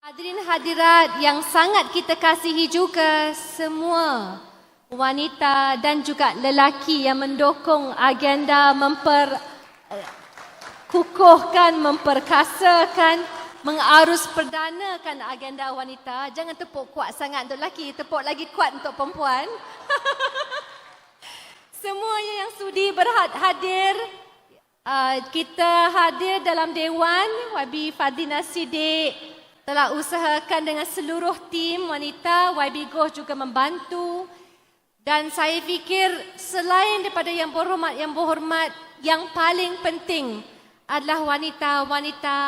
Hadirin hadirat yang sangat kita kasihi juga semua wanita dan juga lelaki yang mendukung agenda memperkukuhkan, memperkasakan, mengarus perdanakan agenda wanita. Jangan tepuk kuat sangat untuk lelaki, tepuk lagi kuat untuk perempuan. Semuanya yang sudi berhadir, kita hadir dalam Dewan. YB Fadlina Siddiq telah usahakan dengan seluruh tim wanita. YB Goh juga membantu. Dan saya fikir selain daripada yang berhormat, yang paling penting adalah wanita-wanita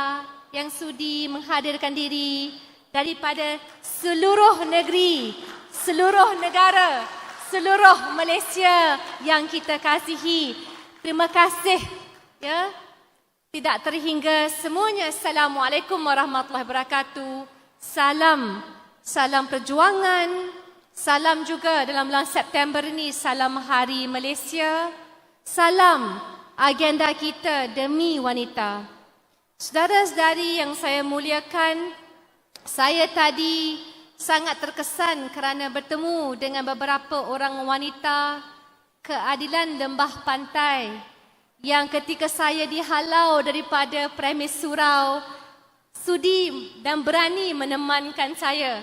yang sudi menghadirkan diri daripada seluruh negeri, seluruh negara, seluruh Malaysia yang kita kasihi. Terima kasih ya. Tidak terhingga semuanya. Assalamualaikum warahmatullahi wabarakatuh. Salam perjuangan. Salam juga dalam bulan September ini, salam Hari Malaysia. Salam agenda kita demi wanita. Saudara-saudari yang saya muliakan, saya tadi sangat terkesan kerana bertemu dengan beberapa orang wanita keadilan Lembah Pantai yang ketika saya dihalau daripada premis surau, sudi dan berani menemankan saya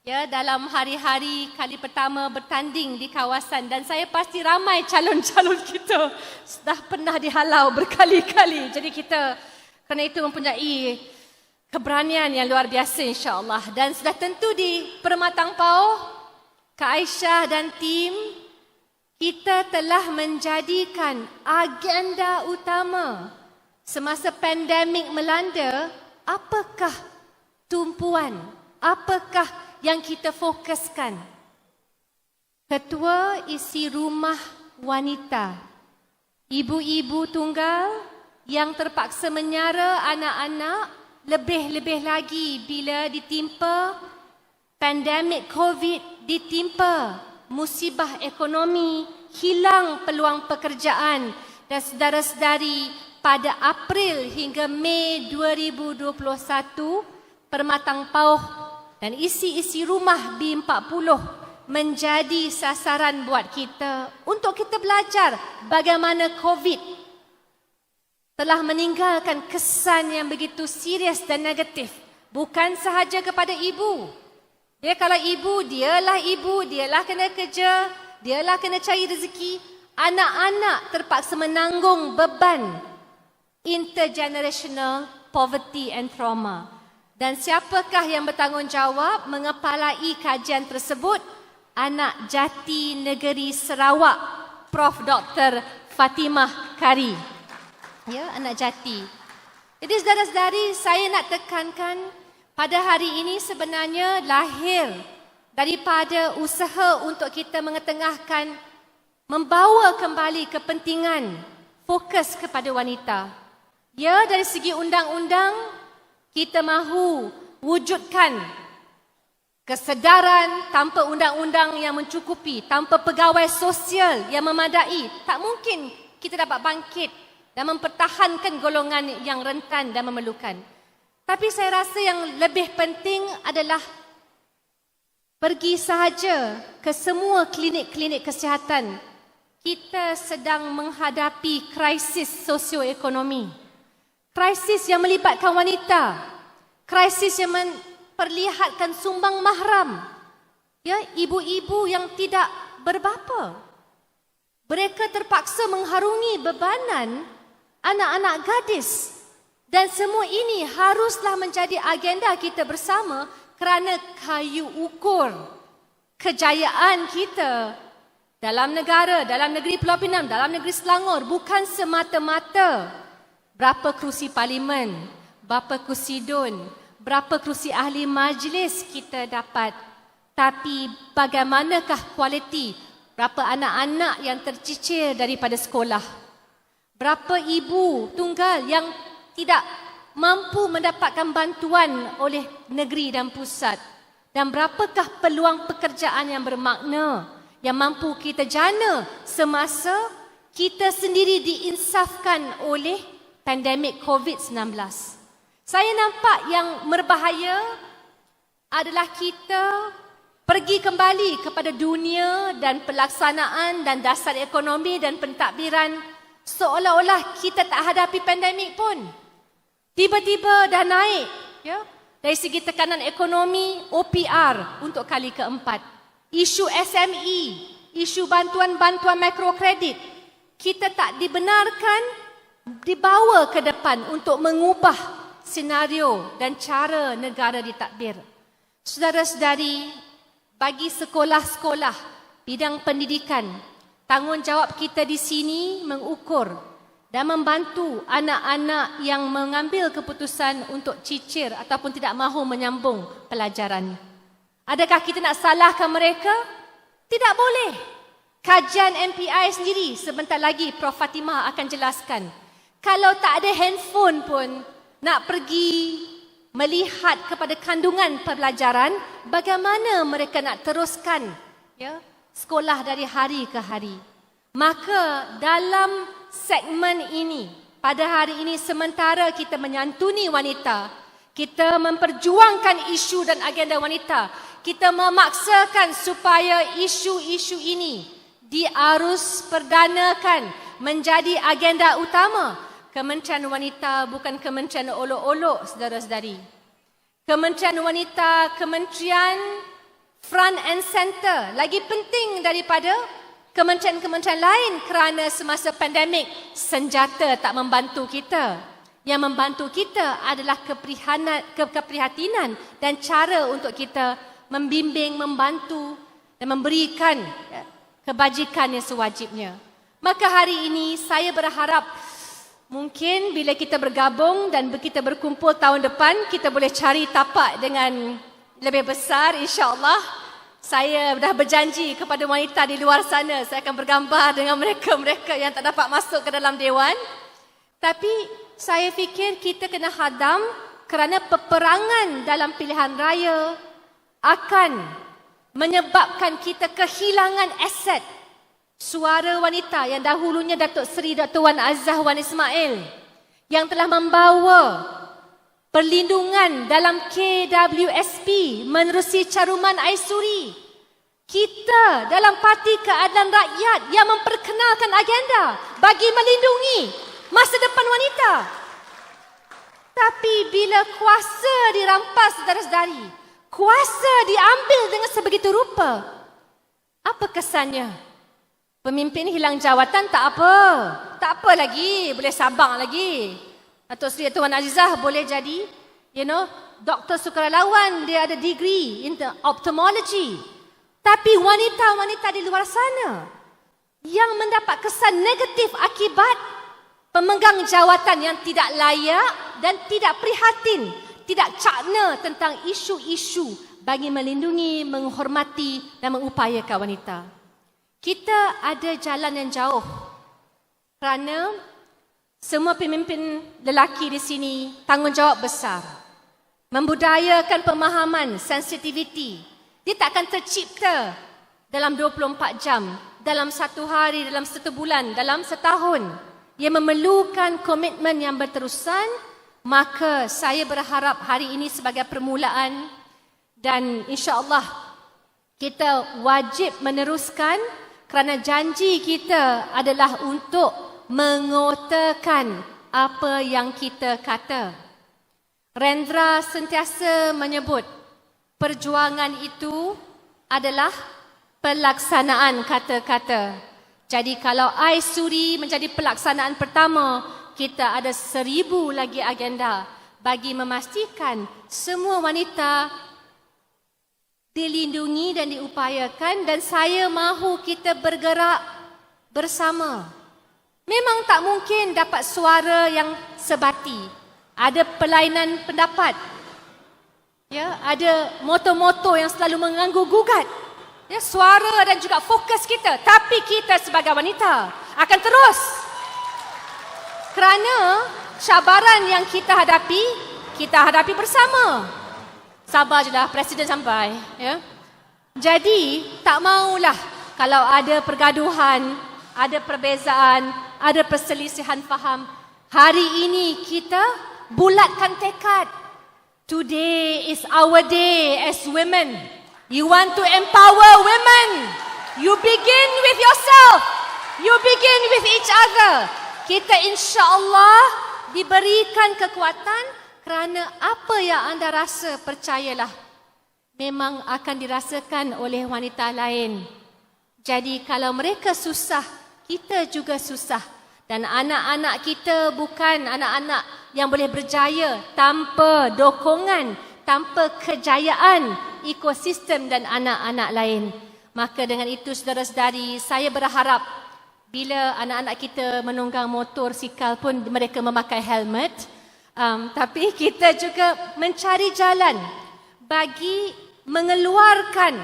ya dalam hari-hari kali pertama bertanding di kawasan. Dan saya pasti ramai calon-calon kita sudah pernah dihalau berkali-kali. Jadi kita kerana itu mempunyai keberanian yang luar biasa insya-Allah. Dan sudah tentu di Permatang Pauh, Kak Aisyah dan tim, kita telah menjadikan agenda utama semasa pandemik melanda, apakah tumpuan, apakah yang kita fokuskan. Ketua isi rumah wanita, ibu-ibu tunggal yang terpaksa menyara anak-anak, lebih-lebih lagi bila ditimpa pandemik COVID, ditimpa musibah ekonomi, hilang peluang pekerjaan. Dan saudara-saudari, pada April hingga Mei 2021, Permatang Pauh dan isi-isi rumah B40 menjadi sasaran buat kita untuk kita belajar bagaimana COVID telah meninggalkan kesan yang begitu serius dan negatif. Bukan sahaja kepada ibu. Dia kalau ibu, dialah kena kerja, dialah kena cari rezeki. Anak-anak terpaksa menanggung beban intergenerational poverty and trauma. Dan siapakah yang bertanggungjawab mengepalai kajian tersebut? Anak Jati Negeri Sarawak, Prof. Dr. Fatimah Kari. Ya, anak Jati. Jadi saudara-saudari, saya nak tekankan pada hari ini sebenarnya lahir daripada usaha untuk kita mengetengahkan, membawa kembali kepentingan fokus kepada wanita. Ya, dari segi undang-undang, kita mahu wujudkan kesedaran tanpa undang-undang yang mencukupi, tanpa pegawai sosial yang memadai. Tak mungkin kita dapat bangkit dan mempertahankan golongan yang rentan dan memerlukan. Tapi saya rasa yang lebih penting adalah pergi sahaja ke semua klinik-klinik kesihatan. Kita sedang menghadapi krisis sosioekonomi. Krisis yang melibatkan wanita. Krisis yang memperlihatkan sumbang mahram. Ya, ibu-ibu yang tidak berbapa. Mereka terpaksa mengharungi bebanan anak-anak gadis. Dan semua ini haruslah menjadi agenda kita bersama kerana kayu ukur kejayaan kita dalam negara, dalam negeri Pulau Pinang, dalam negeri Selangor bukan semata-mata berapa kerusi parlimen, berapa kerusi DUN, berapa kerusi ahli majlis kita dapat. Tapi bagaimanakah kualiti, berapa anak-anak yang tercicir daripada sekolah, berapa ibu tunggal yang tidak mampu mendapatkan bantuan oleh negeri dan pusat. Dan berapakah peluang pekerjaan yang bermakna yang mampu kita jana semasa kita sendiri diinsafkan oleh pandemik COVID-19. Saya nampak yang berbahaya adalah kita pergi kembali kepada dunia dan pelaksanaan dan dasar ekonomi dan pentadbiran seolah-olah kita tak hadapi pandemik pun. Tiba-tiba dah naik, ya. Dari segi tekanan ekonomi, OPR untuk kali keempat. Isu SME, isu bantuan-bantuan mikrokredit. Kita tak dibenarkan dibawa ke depan untuk mengubah senario dan cara negara ditadbir. Saudara-saudari, bagi sekolah-sekolah bidang pendidikan, tanggungjawab kita di sini mengukur dan membantu anak-anak yang mengambil keputusan untuk cicir ataupun tidak mahu menyambung pelajaran. Adakah kita nak salahkan mereka? Tidak boleh. Kajian MPI sendiri sebentar lagi Prof Fatimah akan jelaskan. Kalau tak ada handphone pun nak pergi melihat kepada kandungan pembelajaran, bagaimana mereka nak teruskan sekolah dari hari ke hari. Maka dalam segmen ini, pada hari ini sementara kita menyantuni wanita, kita memperjuangkan isu dan agenda wanita, kita memaksakan supaya isu-isu ini diarus perdanakan menjadi agenda utama. Kementerian Wanita bukan kementerian olok-olok, saudara-saudari. Kementerian Wanita, kementerian front and center, lagi penting daripada kementerian-kementerian lain kerana semasa pandemik senjata tak membantu kita. Yang membantu kita adalah keprihatinan dan cara untuk kita membimbing, membantu dan memberikan kebajikan yang sewajibnya. Maka hari ini saya berharap mungkin bila kita bergabung dan kita berkumpul tahun depan, kita boleh cari tapak dengan lebih besar, insya-Allah. Saya dah berjanji kepada wanita di luar sana, saya akan bergambar dengan mereka-mereka yang tak dapat masuk ke dalam dewan. Tapi saya fikir kita kena hadam kerana peperangan dalam pilihan raya akan menyebabkan kita kehilangan aset suara wanita yang dahulunya Datuk Seri Dr. Wan Azzah Wan Ismail yang telah membawa perlindungan dalam KWSP menerusi caruman Aisuri. Kita dalam Parti Keadilan Rakyat yang memperkenalkan agenda bagi melindungi masa depan wanita. Tapi bila kuasa dirampas, saudara-saudari, kuasa diambil dengan sebegitu rupa, apa kesannya? Pemimpin hilang jawatan tak apa. Tak apa lagi, boleh sabar lagi. Datuk Seri Tuan Azizah boleh jadi, doktor sukarelawan, dia ada degree in ophthalmology. Tapi wanita-wanita di luar sana yang mendapat kesan negatif akibat pemegang jawatan yang tidak layak dan tidak prihatin, tidak cakna tentang isu-isu bagi melindungi, menghormati dan mengupayakan wanita. Kita ada jalan yang jauh kerana semua pemimpin lelaki di sini tanggungjawab besar. Membudayakan pemahaman, sensitiviti. Dia tak akan tercipta dalam 24 jam, dalam satu hari, dalam satu bulan, dalam setahun. Ia memerlukan komitmen yang berterusan. Maka saya berharap hari ini sebagai permulaan dan insya-Allah kita wajib meneruskan kerana janji kita adalah untuk mengotakan apa yang kita kata. Rendra sentiasa menyebut perjuangan itu adalah pelaksanaan kata-kata. Jadi kalau Aisuri menjadi pelaksanaan pertama, kita ada 1000 lagi agenda bagi memastikan semua wanita dilindungi dan diupayakan, dan saya mahu kita bergerak bersama. Memang tak mungkin dapat suara yang sebati. Ada perlainan pendapat. Ada moto-moto yang selalu mengganggu-gugat suara dan juga fokus kita. Tapi kita sebagai wanita akan terus. Kerana cabaran yang kita hadapi bersama. Sabar je lah, Presiden sampai. Jadi, tak maulah kalau ada pergaduhan, ada perbezaan, ada perselisihan faham. Hari ini kita bulatkan tekad. Today is our day as women. You want to empower women. You begin with yourself. You begin with each other. Kita insya-Allah diberikan kekuatan kerana apa yang anda rasa, percayalah, memang akan dirasakan oleh wanita lain. Jadi kalau mereka susah, kita juga susah. Dan anak-anak kita bukan anak-anak yang boleh berjaya tanpa dokongan, tanpa kejayaan ekosistem dan anak-anak lain. Maka dengan itu saudara-saudari, saya berharap bila anak-anak kita menunggang motosikal pun mereka memakai helmet. Tapi kita juga mencari jalan bagi mengeluarkan,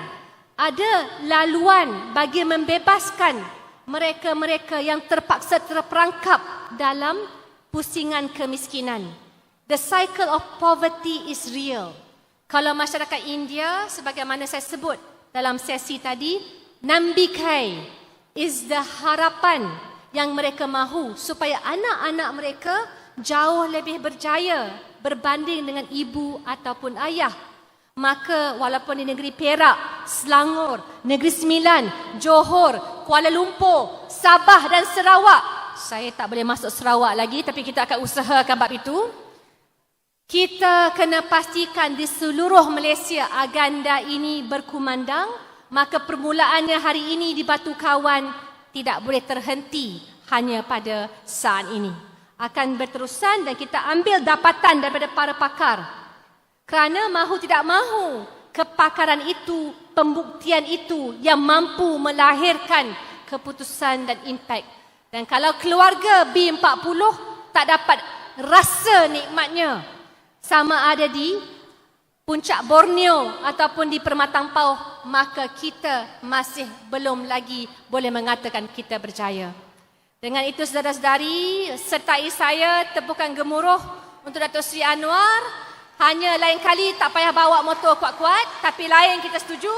ada laluan bagi membebaskan mereka-mereka yang terpaksa terperangkap dalam pusingan kemiskinan. The cycle of poverty is real. Kalau masyarakat India, sebagaimana saya sebut dalam sesi tadi, Nambikai is the harapan yang mereka mahu supaya anak-anak mereka jauh lebih berjaya berbanding dengan ibu ataupun ayah. Maka walaupun di negeri Perak, Selangor, Negeri Sembilan, Johor, Kuala Lumpur, Sabah dan Sarawak, saya tak boleh masuk Sarawak lagi tapi kita akan usahakan bab itu. Kita kena pastikan di seluruh Malaysia agenda ini berkumandang. Maka permulaannya hari ini di Batu Kawan tidak boleh terhenti hanya pada saat ini. Akan berterusan dan kita ambil dapatan daripada para pakar. Kerana mahu tidak mahu, kepakaran itu, pembuktian itu yang mampu melahirkan keputusan dan impak. Dan kalau keluarga B40 tak dapat rasa nikmatnya, sama ada di Puncak Borneo ataupun di Permatang Pauh, maka kita masih belum lagi boleh mengatakan kita berjaya. Dengan itu saudara-saudari, sertai saya tepukan gemuruh untuk Datuk Seri Anwar. Hanya lain kali tak payah bawa motor kuat-kuat, tapi lain kita setuju.